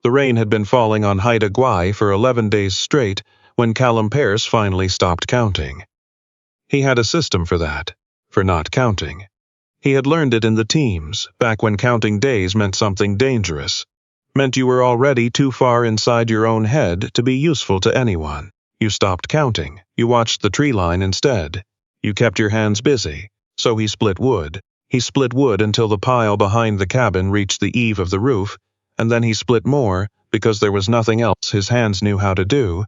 The rain had been falling on Haida Gwaii for 11 days straight when Callum Pearce finally stopped counting. He had a system for that, for not counting. He had learned it in the teams, back when counting days meant something dangerous. Meant you were already too far inside your own head to be useful to anyone. You stopped counting. You watched the tree line instead. You kept your hands busy. So he split wood. He split wood until the pile behind the cabin reached the eave of the roof, and then he split more because there was nothing else his hands knew how to do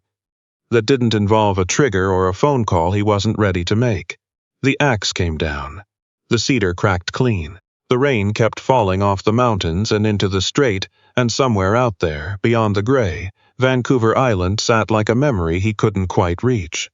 that didn't involve a trigger or a phone call he wasn't ready to make. The axe came down. The cedar cracked clean. The rain kept falling off the mountains and into the strait, and somewhere out there, beyond the gray, Vancouver Island sat like a memory he couldn't quite reach.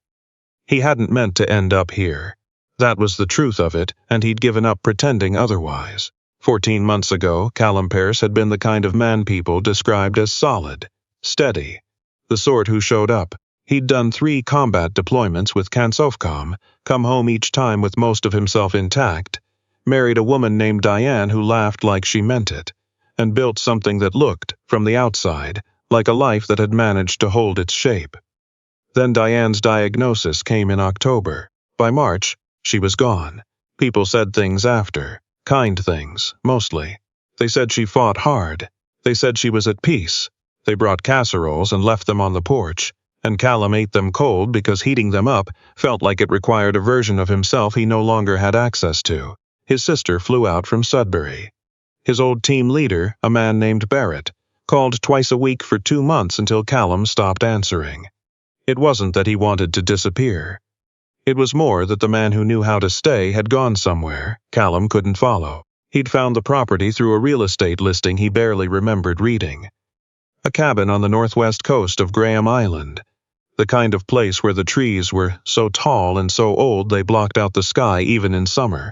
He hadn't meant to end up here. That was the truth of it, and he'd given up pretending otherwise. 14 months ago, Callum Pearce had been the kind of man people described as solid, steady, the sort who showed up. He'd done 3 combat deployments with Kansofcom, come home each time with most of himself intact, married a woman named Diane who laughed like she meant it, and built something that looked, from the outside, like a life that had managed to hold its shape. Then Diane's diagnosis came in October. By March, she was gone. People said things after, kind things, mostly. They said she fought hard. They said she was at peace. They brought casseroles and left them on the porch, and Callum ate them cold because heating them up felt like it required a version of himself he no longer had access to. His sister flew out from Sudbury. His old team leader, a man named Barrett, called twice a week for 2 months until Callum stopped answering. It wasn't that he wanted to disappear. It was more that the man who knew how to stay had gone somewhere Callum couldn't follow. He'd found the property through a real estate listing he barely remembered reading. A cabin on the northwest coast of Graham Island. The kind of place where the trees were so tall and so old they blocked out the sky even in summer.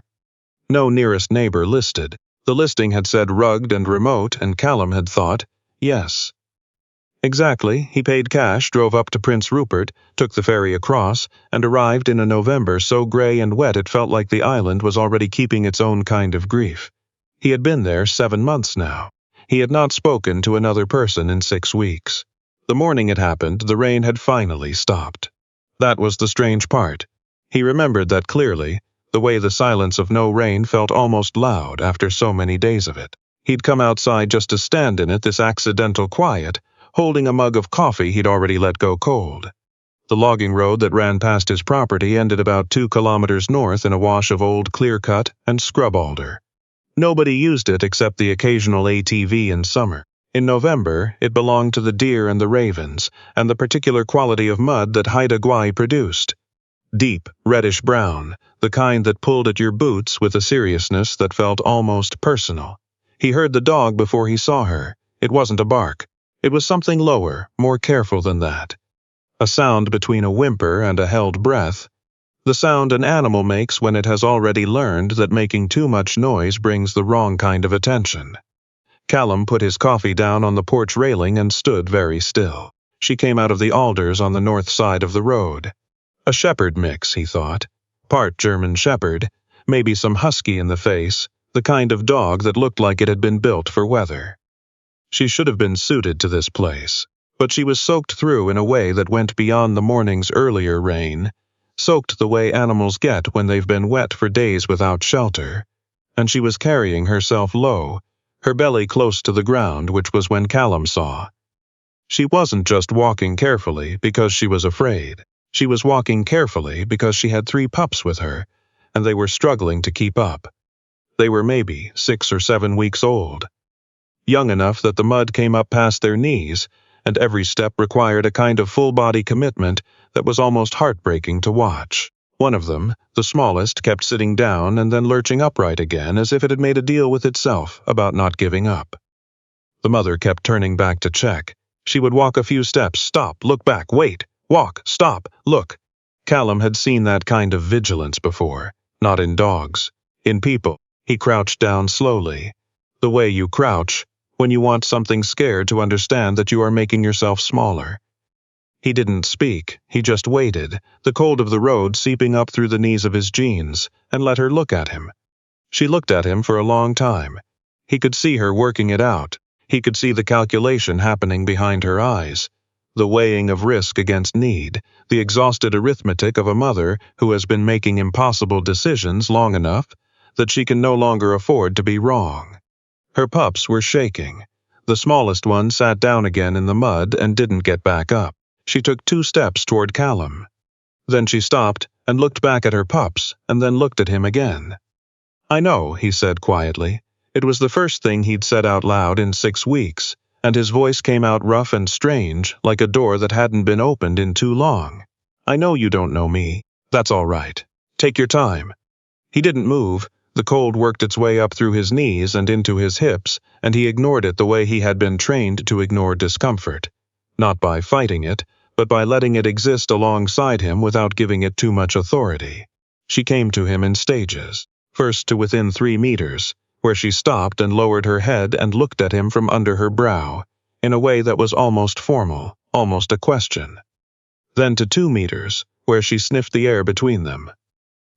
No nearest neighbor listed. The listing had said rugged and remote, and Callum had thought, yes. Exactly, he paid cash, drove up to Prince Rupert, took the ferry across, and arrived in a November so gray and wet it felt like the island was already keeping its own kind of grief. He had been there 7 months now. He had not spoken to another person in 6 weeks. The morning it happened, the rain had finally stopped. That was the strange part. He remembered that clearly, the way the silence of no rain felt almost loud after so many days of it. He'd come outside just to stand in it, this accidental quiet, holding a mug of coffee he'd already let go cold. The logging road that ran past his property ended about 2 kilometers north in a wash of old clear-cut and scrub alder. Nobody used it except the occasional ATV in summer. In November, it belonged to the deer and the ravens, and the particular quality of mud that Haida Gwaii produced. Deep, reddish-brown, the kind that pulled at your boots with a seriousness that felt almost personal. He heard the dog before he saw her. It wasn't a bark. It was something lower, more careful than that. A sound between a whimper and a held breath. The sound an animal makes when it has already learned that making too much noise brings the wrong kind of attention. Callum put his coffee down on the porch railing and stood very still. She came out of the alders on the north side of the road. A shepherd mix, he thought. Part German shepherd, maybe some husky in the face, the kind of dog that looked like it had been built for weather. She should have been suited to this place, but she was soaked through in a way that went beyond the morning's earlier rain, soaked the way animals get when they've been wet for days without shelter, and she was carrying herself low, her belly close to the ground, which was when Callum saw. She wasn't just walking carefully because she was afraid. She was walking carefully because she had 3 pups with her, and they were struggling to keep up. They were maybe 6 or 7 weeks old. Young enough that the mud came up past their knees, and every step required a kind of full-body commitment that was almost heartbreaking to watch. One of them, the smallest, kept sitting down and then lurching upright again as if it had made a deal with itself about not giving up. The mother kept turning back to check. She would walk a few steps, stop, look back, wait, walk, stop, look. Callum had seen that kind of vigilance before, not in dogs. In people, he crouched down slowly. The way you crouch when you want something scared to understand that you are making yourself smaller. He didn't speak, he just waited, the cold of the road seeping up through the knees of his jeans, and let her look at him. She looked at him for a long time. He could see her working it out. He could see the calculation happening behind her eyes, the weighing of risk against need, the exhausted arithmetic of a mother who has been making impossible decisions long enough that she can no longer afford to be wrong. Her pups were shaking. The smallest one sat down again in the mud and didn't get back up. She took 2 steps toward Callum. Then she stopped and looked back at her pups and then looked at him again. "I know," he said quietly. It was the first thing he'd said out loud in 6 weeks, and his voice came out rough and strange, like a door that hadn't been opened in too long. "I know you don't know me. That's all right. Take your time." He didn't move. The cold worked its way up through his knees and into his hips, and he ignored it the way he had been trained to ignore discomfort. Not by fighting it, but by letting it exist alongside him without giving it too much authority. She came to him in stages, first to within 3 meters, where she stopped and lowered her head and looked at him from under her brow, in a way that was almost formal, almost a question. Then to 2 meters, where she sniffed the air between them.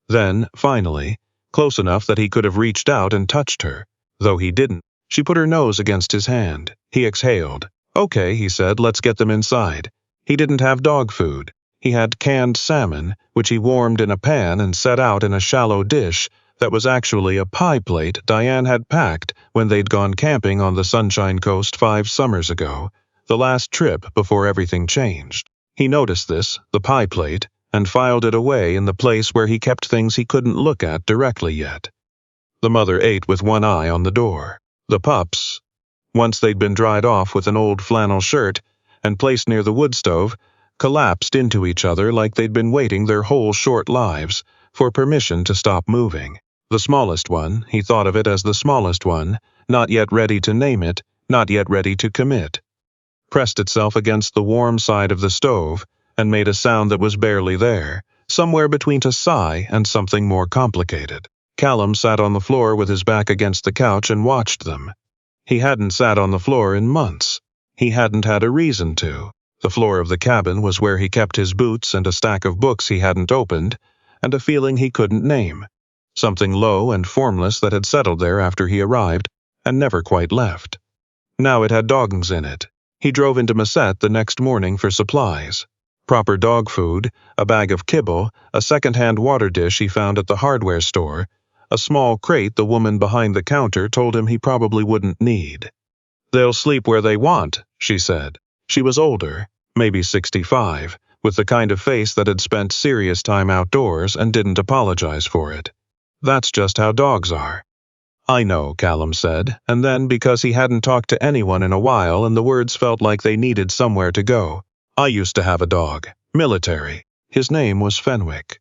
Then, finally, close enough that he could have reached out and touched her, though he didn't, she put her nose against his hand. He exhaled. "Okay," he said, "let's get them inside." He didn't have dog food. He had canned salmon, which he warmed in a pan and set out in a shallow dish that was actually a pie plate Diane had packed when they'd gone camping on the Sunshine Coast 5 summers ago, the last trip before everything changed. He noticed this, the pie plate, and filed it away in the place where he kept things he couldn't look at directly yet. The mother ate with one eye on the door. The pups, once they'd been dried off with an old flannel shirt and placed near the wood stove, collapsed into each other like they'd been waiting their whole short lives for permission to stop moving. The smallest one, he thought of it as the smallest one, not yet ready to name it, not yet ready to commit, pressed itself against the warm side of the stove and made a sound that was barely there, somewhere between a sigh and something more complicated. Callum sat on the floor with his back against the couch and watched them. He hadn't sat on the floor in months. He hadn't had a reason to. The floor of the cabin was where he kept his boots and a stack of books he hadn't opened, and a feeling he couldn't name. Something low and formless that had settled there after he arrived and never quite left. Now it had dogs in it. He drove into Masset the next morning for supplies. Proper dog food, a bag of kibble, a second-hand water dish he found at the hardware store, a small crate the woman behind the counter told him he probably wouldn't need. "They'll sleep where they want," she said. She was older, maybe 65, with the kind of face that had spent serious time outdoors and didn't apologize for it. "That's just how dogs are." "I know," Callum said, and then, because he hadn't talked to anyone in a while and the words felt like they needed somewhere to go, "I used to have a dog, military. His name was Fenwick."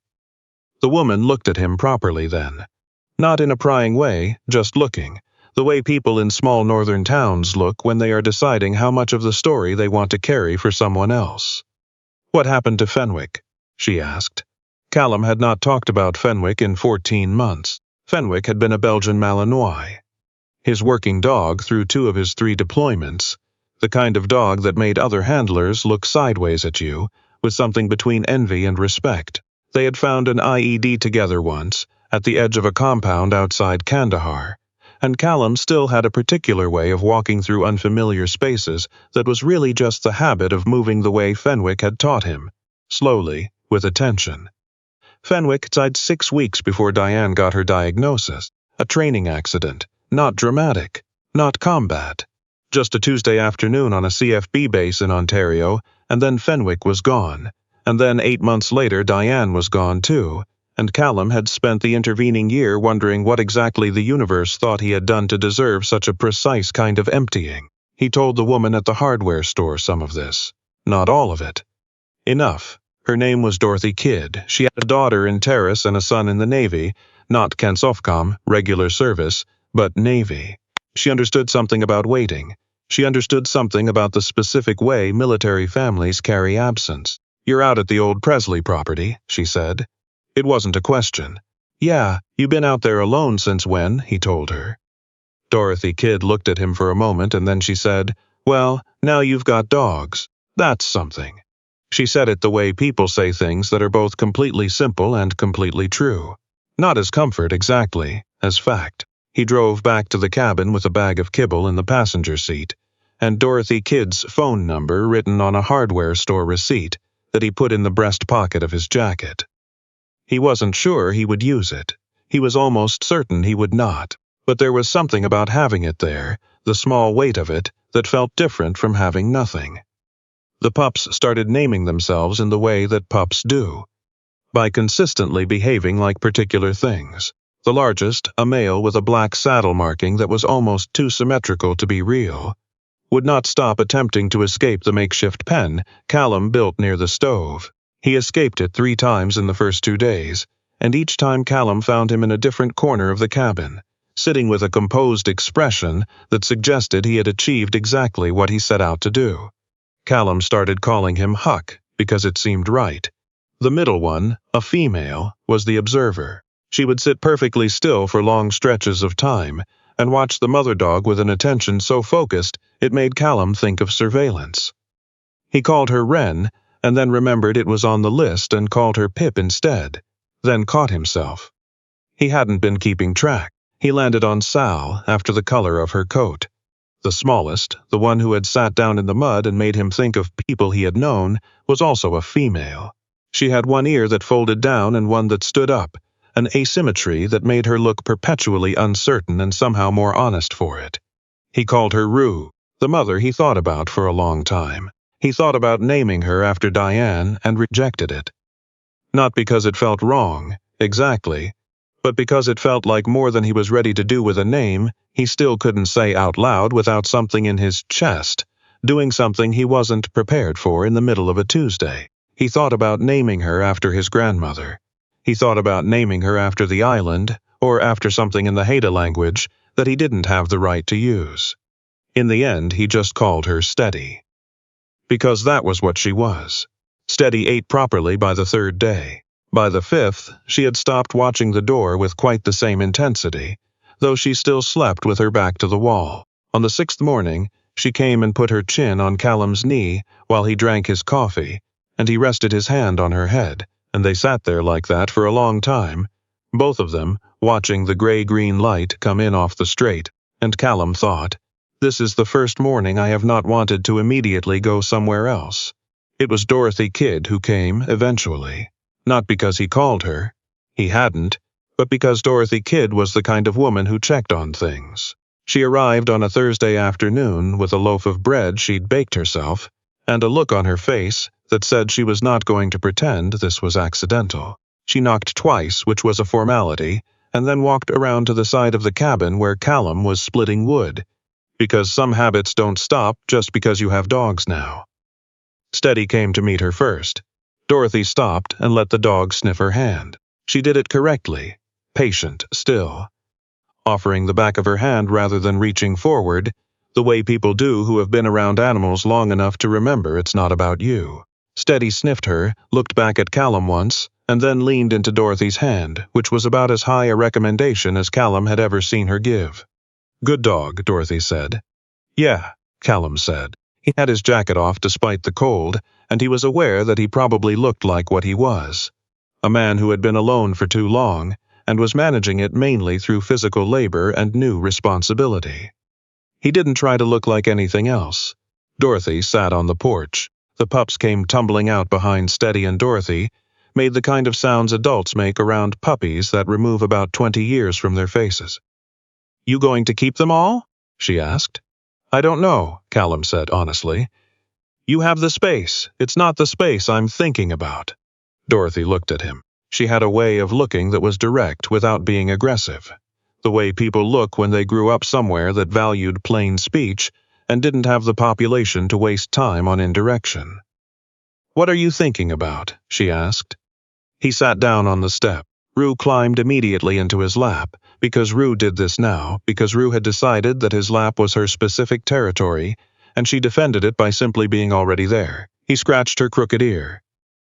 The woman looked at him properly then. Not in a prying way, just looking, the way people in small northern towns look when they are deciding how much of the story they want to carry for someone else. "What happened to Fenwick?" she asked. Callum had not talked about Fenwick in 14 months. Fenwick had been a Belgian Malinois. His working dog through 2 of his 3 deployments, the kind of dog that made other handlers look sideways at you, with something between envy and respect. They had found an IED together once, at the edge of a compound outside Kandahar, and Callum still had a particular way of walking through unfamiliar spaces that was really just the habit of moving the way Fenwick had taught him, slowly, with attention. Fenwick died 6 weeks before Diane got her diagnosis. A training accident, not dramatic, not combat. Just a Tuesday afternoon on a CFB base in Ontario, and then Fenwick was gone. And then 8 months later Diane was gone too, and Callum had spent the intervening year wondering what exactly the universe thought he had done to deserve such a precise kind of emptying. He told the woman at the hardware store some of this. Not all of it. Enough. Her name was Dorothy Kidd. She had a daughter in Terrace and a son in the Navy, not Kansofcom, regular service, but Navy. She understood something about waiting. She understood something about the specific way military families carry absence. "You're out at the old Presley property," she said. It wasn't a question. "Yeah, you been out there alone since when?" he told her. Dorothy Kidd looked at him for a moment and then she said, "Well, now you've got dogs. That's something." She said it the way people say things that are both completely simple and completely true. Not as comfort exactly, as fact. He drove back to the cabin with a bag of kibble in the passenger seat, and Dorothy Kidd's phone number written on a hardware store receipt that he put in the breast pocket of his jacket. He wasn't sure he would use it. He was almost certain he would not. But there was something about having it there, the small weight of it, that felt different from having nothing. The pups started naming themselves in the way that pups do, by consistently behaving like particular things. The largest, a male with a black saddle marking that was almost too symmetrical to be real, would not stop attempting to escape the makeshift pen Callum built near the stove. He escaped it 3 times in the first 2 days, and each time Callum found him in a different corner of the cabin, sitting with a composed expression that suggested he had achieved exactly what he set out to do. Callum started calling him Huck because it seemed right. The middle one, a female, was the observer. She would sit perfectly still for long stretches of time and watch the mother dog with an attention so focused it made Callum think of surveillance. He called her Wren, and then remembered it was on the list and called her Pip instead, then caught himself. He hadn't been keeping track. He landed on Sal after the color of her coat. The smallest, the one who had sat down in the mud and made him think of people he had known, was also a female. She had one ear that folded down and one that stood up, an asymmetry that made her look perpetually uncertain and somehow more honest for it. He called her Rue, the mother he thought about for a long time. He thought about naming her after Diane and rejected it. Not because it felt wrong, exactly, but because it felt like more than he was ready to do with a name he still couldn't say out loud without something in his chest, doing something he wasn't prepared for in the middle of a Tuesday. He thought about naming her after his grandmother. He thought about naming her after the island, or after something in the Haida language that he didn't have the right to use. In the end, he just called her Steady. Because that was what she was. Steady ate properly by the 3rd day. By the 5th, she had stopped watching the door with quite the same intensity, though she still slept with her back to the wall. On the 6th morning, she came and put her chin on Callum's knee while he drank his coffee, and he rested his hand on her head, and they sat there like that for a long time, both of them watching the gray-green light come in off the straight, and Callum thought, "This is the first morning I have not wanted to immediately go somewhere else." It was Dorothy Kidd who came eventually, not because he called her, he hadn't, but because Dorothy Kidd was the kind of woman who checked on things. She arrived on a Thursday afternoon with a loaf of bread she'd baked herself, and a look on her face that said she was not going to pretend this was accidental. She knocked twice, which was a formality, and then walked around to the side of the cabin where Callum was splitting wood, because some habits don't stop just because you have dogs now. Steady came to meet her first. Dorothy stopped and let the dog sniff her hand. She did it correctly, patient still, offering the back of her hand rather than reaching forward, the way people do who have been around animals long enough to remember it's not about you. Steady sniffed her, looked back at Callum once, and then leaned into Dorothy's hand, which was about as high a recommendation as Callum had ever seen her give. "Good dog," Dorothy said. "Yeah," Callum said. He had his jacket off despite the cold, and he was aware that he probably looked like what he was. A man who had been alone for too long, and was managing it mainly through physical labor and new responsibility. He didn't try to look like anything else. Dorothy sat on the porch. The pups came tumbling out behind Steady and Dorothy, made the kind of sounds adults make around puppies that remove about 20 years from their faces. "You going to keep them all?" she asked. "I don't know," Callum said honestly. "You have the space. It's not the space I'm thinking about." Dorothy looked at him. She had a way of looking that was direct without being aggressive. The way people look when they grew up somewhere that valued plain speech and didn't have the population to waste time on indirection. "What are you thinking about?" she asked. He sat down on the step. Rue climbed immediately into his lap, because Rue did this now, because Rue had decided that his lap was her specific territory, and she defended it by simply being already there. He scratched her crooked ear.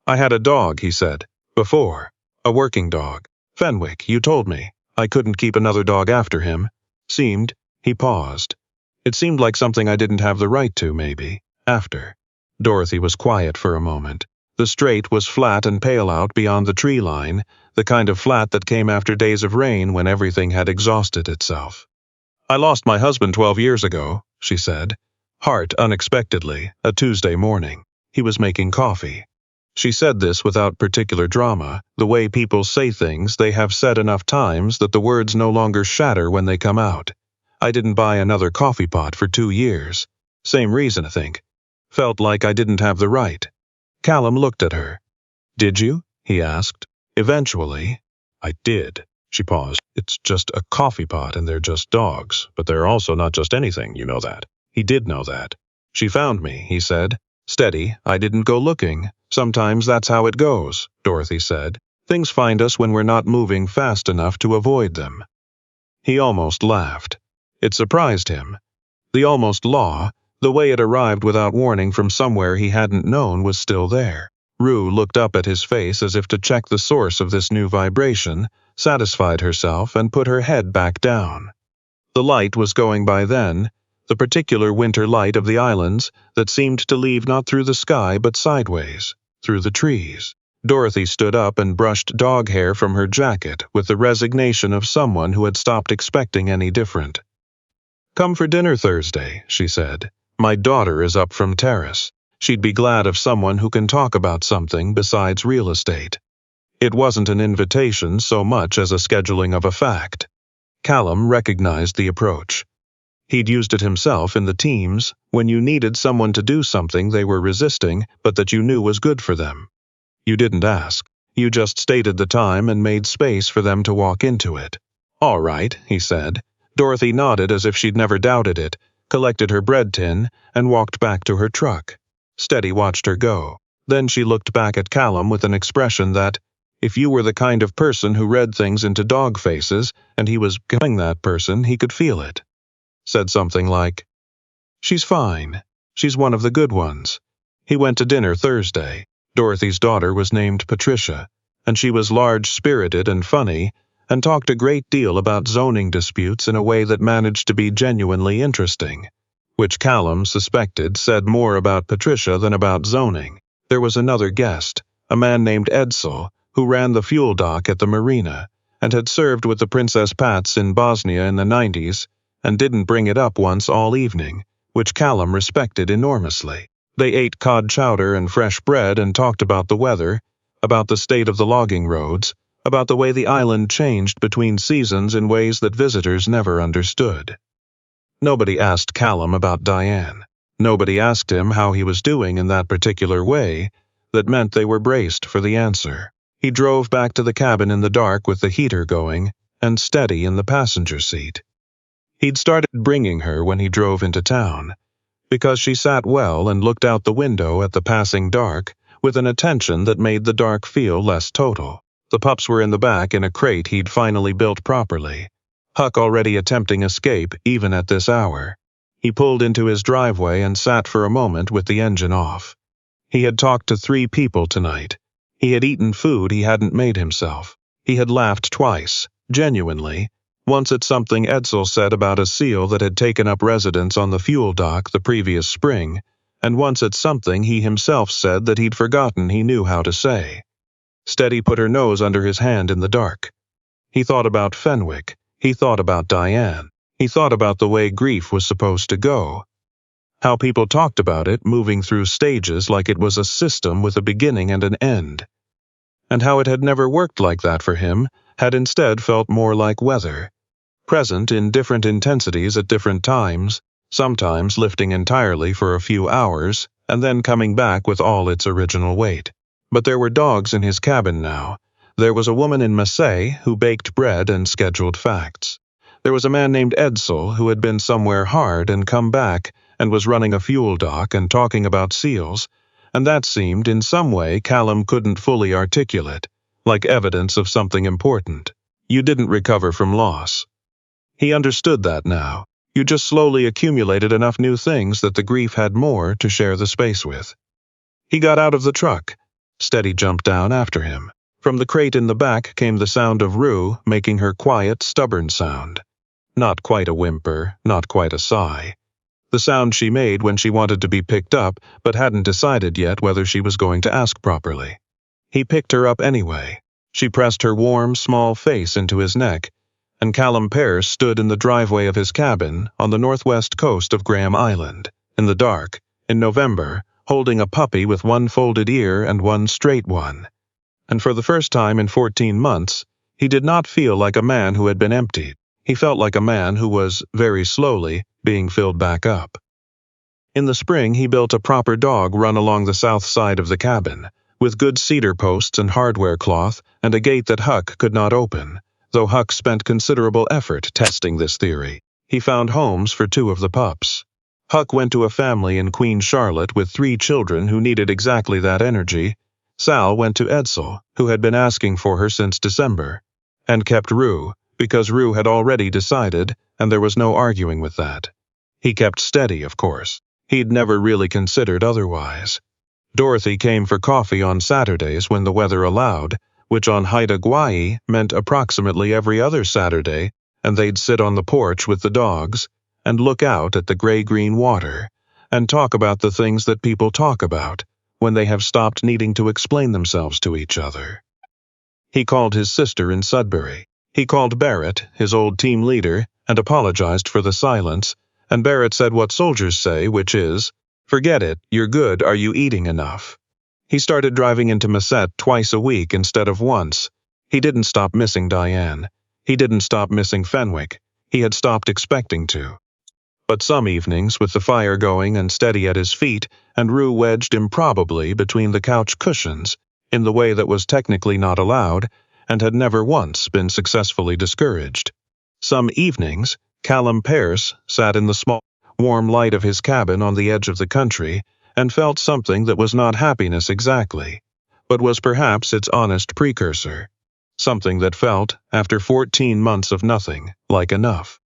"I had a dog," he said, "before. A working dog. Fenwick, you told me. I couldn't keep another dog after him. He paused. It seemed like something I didn't have the right to, maybe. After." Dorothy was quiet for a moment. The straight was flat and pale out beyond the tree line, the kind of flat that came after days of rain when everything had exhausted itself. "I lost my husband 12 years ago," she said. Heart unexpectedly, a Tuesday morning. He was making coffee. She said this without particular drama, the way people say things they have said enough times that the words no longer shatter when they come out. I didn't buy another coffee pot for 2 years. Same reason, I think. Felt like I didn't have the right. Callum looked at her. Did you? He asked. Eventually. I did. She paused. It's just a coffee pot and they're just dogs, but they're also not just anything, you know that. He did know that. She found me, he said. Steady, I didn't go looking. Sometimes that's how it goes, Dorothy said. Things find us when we're not moving fast enough to avoid them. He almost laughed. It surprised him. The almost law, the way it arrived without warning from somewhere he hadn't known, was still there. Rue looked up at his face as if to check the source of this new vibration, satisfied herself, and put her head back down. The light was going by then, the particular winter light of the islands that seemed to leave not through the sky but sideways, through the trees. Dorothy stood up and brushed dog hair from her jacket with the resignation of someone who had stopped expecting any different. Come for dinner Thursday, she said. My daughter is up from terrace. She'd be glad of someone who can talk about something besides real estate. It wasn't an invitation so much as a scheduling of a fact. Callum recognized the approach. He'd used it himself in the teams, when you needed someone to do something they were resisting but that you knew was good for them. You didn't ask. You just stated the time and made space for them to walk into it. All right, he said. Dorothy nodded as if she'd never doubted it, collected her bread tin, and walked back to her truck. Steady watched her go. Then she looked back at Callum with an expression that, if you were the kind of person who read things into dog faces and he was becoming that person, he could feel it. Said something like, She's fine. She's one of the good ones. He went to dinner Thursday. Dorothy's daughter was named Patricia, and she was large-spirited and funny, and talked a great deal about zoning disputes in a way that managed to be genuinely interesting, which Callum suspected said more about Patricia than about zoning. There was another guest, a man named Edsel, who ran the fuel dock at the marina, and had served with the Princess Pats in Bosnia in the 90s, and didn't bring it up once all evening, which Callum respected enormously. They ate cod chowder and fresh bread and talked about the weather, about the state of the logging roads, about the way the island changed between seasons in ways that visitors never understood. Nobody asked Callum about Diane. Nobody asked him how he was doing in that particular way that meant they were braced for the answer. He drove back to the cabin in the dark with the heater going and Steady in the passenger seat. He'd started bringing her when he drove into town, because she sat well and looked out the window at the passing dark with an attention that made the dark feel less total. The pups were in the back in a crate he'd finally built properly, Huck already attempting escape even at this hour. He pulled into his driveway and sat for a moment with the engine off. He had talked to 3 people tonight. He had eaten food he hadn't made himself. He had laughed twice, genuinely, once at something Edsel said about a seal that had taken up residence on the fuel dock the previous spring, and once at something he himself said that he'd forgotten he knew how to say. Steady put her nose under his hand in the dark. He thought about Fenwick. He thought about Diane. He thought about the way grief was supposed to go. How people talked about it moving through stages like it was a system with a beginning and an end. And how it had never worked like that for him, had instead felt more like weather. Present in different intensities at different times, sometimes lifting entirely for a few hours, and then coming back with all its original weight. But there were dogs in his cabin now. There was a woman in Marseille who baked bread and scheduled facts. There was a man named Edsel who had been somewhere hard and come back and was running a fuel dock and talking about seals, and that seemed in some way Callum couldn't fully articulate, like evidence of something important. You didn't recover from loss. He understood that now. You just slowly accumulated enough new things that the grief had more to share the space with. He got out of the truck. Steady jumped down after him. From the crate in the back came the sound of Rue making her quiet, stubborn sound. Not quite a whimper, not quite a sigh. The sound she made when she wanted to be picked up but hadn't decided yet whether she was going to ask properly. He picked her up anyway. She pressed her warm, small face into his neck, and Callum Pearce stood in the driveway of his cabin on the northwest coast of Graham Island. in the dark, in November, holding a puppy with one folded ear and one straight one. And for the first time in 14 months, he did not feel like a man who had been emptied. He felt like a man who was, very slowly, being filled back up. In the spring, he built a proper dog run along the south side of the cabin, with good cedar posts and hardware cloth and a gate that Huck could not open, though Huck spent considerable effort testing this theory. He found homes for 2 of the pups. Huck went to a family in Queen Charlotte with 3 children who needed exactly that energy. Sal went to Edsel, who had been asking for her since December, and kept Rue, because Rue had already decided, and there was no arguing with that. He kept steady, of course. He'd never really considered otherwise. Dorothy came for coffee on Saturdays when the weather allowed, which on Haida Gwaii meant approximately every other Saturday, and they'd sit on the porch with the dogs and look out at the gray-green water and talk about the things that people talk about when they have stopped needing to explain themselves to each other. He called his sister in Sudbury. He called Barrett, his old team leader, and apologized for the silence, and Barrett said what soldiers say, which is, "Forget it, you're good, are you eating enough?" He started driving into Massette twice a week instead of once. He didn't stop missing Diane. He didn't stop missing Fenwick. He had stopped expecting to. But some evenings, with the fire going and steady at his feet, and Rue wedged improbably between the couch cushions, in the way that was technically not allowed, and had never once been successfully discouraged. Some evenings, Callum Pearce sat in the small, warm light of his cabin on the edge of the country, and felt something that was not happiness exactly, but was perhaps its honest precursor. Something that felt, after 14 months of nothing, like enough.